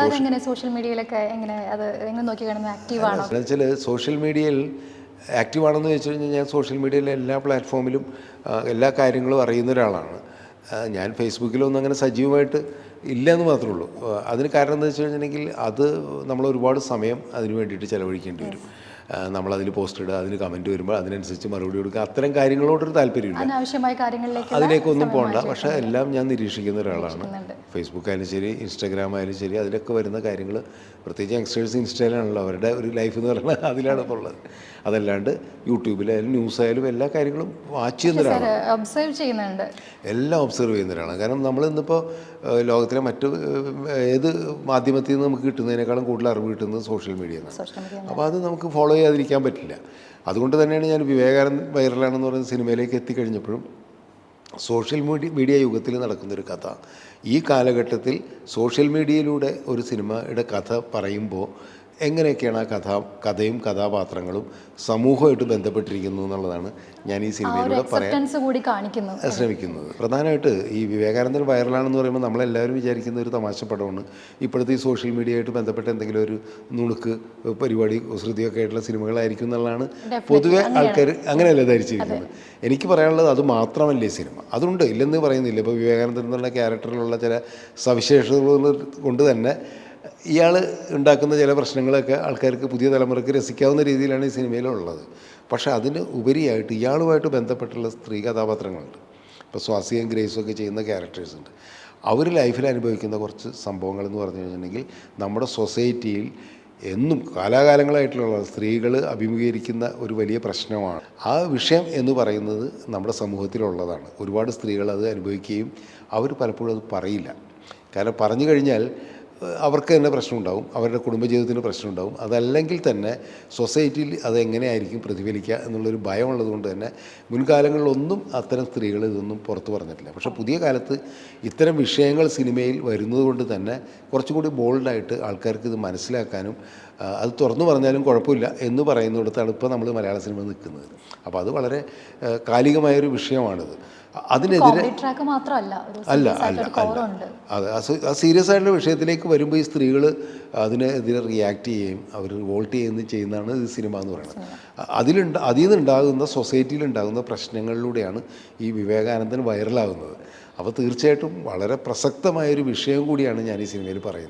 അതെങ്ങനെ സോഷ്യൽ മീഡിയയിലൊക്കെ എങ്ങനെ അത് എങ്ങനെ നോക്കി കാണുന്നത് ആക്റ്റീവാണോ? എന്നുവെച്ചാൽ സോഷ്യൽ മീഡിയയിൽ ആക്റ്റീവാണെന്ന് വെച്ച് കഴിഞ്ഞാൽ ഞാൻ സോഷ്യൽ മീഡിയയിലെ എല്ലാ പ്ലാറ്റ്ഫോമിലും എല്ലാ കാര്യങ്ങളും അറിയുന്ന ഒരാളാണ്. ഞാൻ ഫേസ്ബുക്കിലൊന്നും അങ്ങനെ സജീവമായിട്ട് ഇല്ല എന്ന് മാത്രമേ ഉള്ളൂ. അതിന് കാരണം എന്താ വെച്ച് കഴിഞ്ഞിട്ടുണ്ടെങ്കിൽ അത് നമ്മൾ ഒരുപാട് സമയം അതിന് വേണ്ടിയിട്ട് ചിലവഴിക്കേണ്ടി വരും. നമ്മളതിൽ പോസ്റ്റ് ഇടുക, അതിന് കമൻറ്റ് വരുമ്പോൾ അതിനനുസരിച്ച് മറുപടി കൊടുക്കുക, അത്തരം കാര്യങ്ങളോടൊരു താല്പര്യമില്ല. അനാവശ്യമായ കാര്യങ്ങളിലേക്ക് അതിലേക്കൊന്നും പോകണ്ട. പക്ഷേ എല്ലാം ഞാൻ നിരീക്ഷിക്കുന്ന ഒരാളാണ്. ഫേസ്ബുക്ക് ആയാലും ശരി, ഇൻസ്റ്റാഗ്രാം ആയാലും ശരി, അതിലൊക്കെ വരുന്ന കാര്യങ്ങൾ, പ്രത്യേകിച്ച് യങ്സ്റ്റേഴ്സ് ഇൻസ്റ്റയിലാണല്ലോ അവരുടെ ഒരു ലൈഫ് എന്ന് പറഞ്ഞാൽ അതിലാണ് ഇപ്പോൾ ഉള്ളത്. അതല്ലാണ്ട് യൂട്യൂബിലായാലും ന്യൂസ് ആയാലും എല്ലാ കാര്യങ്ങളും വാച്ച് ചെയ്യുന്ന ഒരാളാണ്. ഒബ്സർവ് ചെയ്യുന്നുണ്ട്, എല്ലാം ഒബ്സർവ് ചെയ്യുന്ന ഒരാളാണ്. കാരണം നമ്മൾ ഇന്നിപ്പോൾ ലോകത്തിലെ മറ്റ് ഏത് മാധ്യമത്തിൽ നിന്ന് നമുക്ക് കിട്ടുന്നതിനേക്കാളും കൂടുതൽ അറിവ് കിട്ടുന്നത് സോഷ്യൽ മീഡിയയിൽ നിന്നാണ്. അപ്പോൾ അത് നമുക്ക് ഫോളോ ചെയ്യാതിരിക്കാൻ പറ്റില്ല. അതുകൊണ്ട് തന്നെയാണ് ഞാൻ വിവേകാനന്ദൻ വൈറലാണെന്ന് പറയുന്ന സിനിമയിലേക്ക് എത്തിക്കഴിഞ്ഞപ്പോഴും സോഷ്യൽ മീഡിയ യുഗത്തിൽ നടക്കുന്നൊരു കഥ, ഈ കാലഘട്ടത്തിൽ സോഷ്യൽ മീഡിയയിലൂടെ ഒരു സിനിമയുടെ കഥ പറയുമ്പോൾ എങ്ങനെയൊക്കെയാണ് ആ കഥയും കഥാപാത്രങ്ങളും സമൂഹമായിട്ട് ബന്ധപ്പെട്ടിരിക്കുന്നു എന്നുള്ളതാണ് ഞാൻ ഈ സിനിമയിലൂടെ പറയാൻ ശ്രമിക്കുന്നത്. പ്രധാനമായിട്ട് ഈ വിവേകാനന്ദൻ വൈറലാണെന്ന് പറയുമ്പോൾ നമ്മളെല്ലാവരും വിചാരിക്കുന്ന ഒരു തമാശ പടമാണ്. ഇപ്പോഴത്തെ ഈ സോഷ്യൽ മീഡിയയായിട്ട് ബന്ധപ്പെട്ട എന്തെങ്കിലും ഒരു നുണുക്ക് പരിപാടി കുസൃതിയൊക്കെ ആയിട്ടുള്ള സിനിമകളായിരിക്കും എന്നുള്ളതാണ് പൊതുവെ ആൾക്കാർ അങ്ങനെയല്ല ധരിച്ചിരിക്കുന്നത്. എനിക്ക് പറയാനുള്ളത് അത് മാത്രമല്ലേ സിനിമ, അതുണ്ട്, ഇല്ലെന്ന് പറയുന്നില്ല. ഇപ്പോൾ വിവേകാനന്ദൻ എന്നുള്ള ക്യാരക്ടറിലുള്ള ചില സവിശേഷതകൾ കൊണ്ട് തന്നെ ഇയാൾ ഉണ്ടാക്കുന്ന ചില പ്രശ്നങ്ങളൊക്കെ ആൾക്കാർക്ക്, പുതിയ തലമുറയ്ക്ക് രസിക്കാവുന്ന രീതിയിലാണ് ഈ സിനിമയിലുള്ളത്. പക്ഷേ അതിന് ഉപരിയായിട്ട് ഇയാളുമായിട്ട് ബന്ധപ്പെട്ടുള്ള സ്ത്രീ കഥാപാത്രങ്ങളുണ്ട്. ഇപ്പോൾ സ്വാസിയും ഗ്രേസും ഒക്കെ ചെയ്യുന്ന ക്യാരക്ടേഴ്സുണ്ട്. അവർ ലൈഫിൽ അനുഭവിക്കുന്ന കുറച്ച് സംഭവങ്ങളെന്ന് പറഞ്ഞു കഴിഞ്ഞിട്ടുണ്ടെങ്കിൽ നമ്മുടെ സൊസൈറ്റിയിൽ എന്നും കാലാകാലങ്ങളായിട്ടുള്ള സ്ത്രീകൾ അഭിമുഖീകരിക്കുന്ന ഒരു വലിയ പ്രശ്നമാണ്. ആ വിഷയം എന്ന് പറയുന്നത് നമ്മുടെ സമൂഹത്തിലുള്ളതാണ്. ഒരുപാട് സ്ത്രീകൾ അത് അനുഭവിക്കുകയും അവർ പലപ്പോഴും അത് പറയില്ല. കാരണം പറഞ്ഞു കഴിഞ്ഞാൽ അവർക്ക് തന്നെ പ്രശ്നമുണ്ടാവും, അവരുടെ കുടുംബജീവിതത്തിന് പ്രശ്നമുണ്ടാവും. അതല്ലെങ്കിൽ തന്നെ സൊസൈറ്റിയിൽ അതെങ്ങനെയായിരിക്കും പ്രതിഫലിക്കുക എന്നുള്ളൊരു ഭയമുള്ളത് കൊണ്ട് തന്നെ മുൻകാലങ്ങളിലൊന്നും അത്തരം സ്ത്രീകൾ ഇതൊന്നും പുറത്തു പറഞ്ഞിട്ടില്ല. പക്ഷേ പുതിയ കാലത്ത് ഇത്തരം വിഷയങ്ങൾ സിനിമയിൽ വരുന്നത് കൊണ്ട് തന്നെ കുറച്ചും കൂടി ബോൾഡായിട്ട് ആൾക്കാർക്ക് ഇത് മനസ്സിലാക്കാനും അത് തുറന്നു പറഞ്ഞാലും കുഴപ്പമില്ല എന്ന് പറയുന്നിടത്താണ് ഇപ്പോൾ നമ്മൾ മലയാള സിനിമ നിൽക്കുന്നത്. അപ്പോൾ അത് വളരെ കാലികമായൊരു വിഷയമാണിത്. അതിനെതിരെ അല്ല അതെ, ആ സീരിയസ് ആയിട്ടുള്ള വിഷയത്തിലേക്ക് വരുമ്പോൾ ഈ സ്ത്രീകൾ അതിനെതിരെ റിയാക്ട് ചെയ്യുകയും അവർ വോൾട്ട് ചെയ്യുന്നതാണ് ഈ സിനിമ എന്ന് പറയുന്നത്. അതിൽ നിന്നുണ്ടാകുന്ന സൊസൈറ്റിയിലുണ്ടാകുന്ന പ്രശ്നങ്ങളിലൂടെയാണ് ഈ വിവേകാനന്ദൻ വൈറലാകുന്നത്. അപ്പോൾ തീർച്ചയായിട്ടും വളരെ പ്രസക്തമായൊരു വിഷയം കൂടിയാണ് ഞാൻ ഈ സിനിമയിൽ പറയുന്നത്.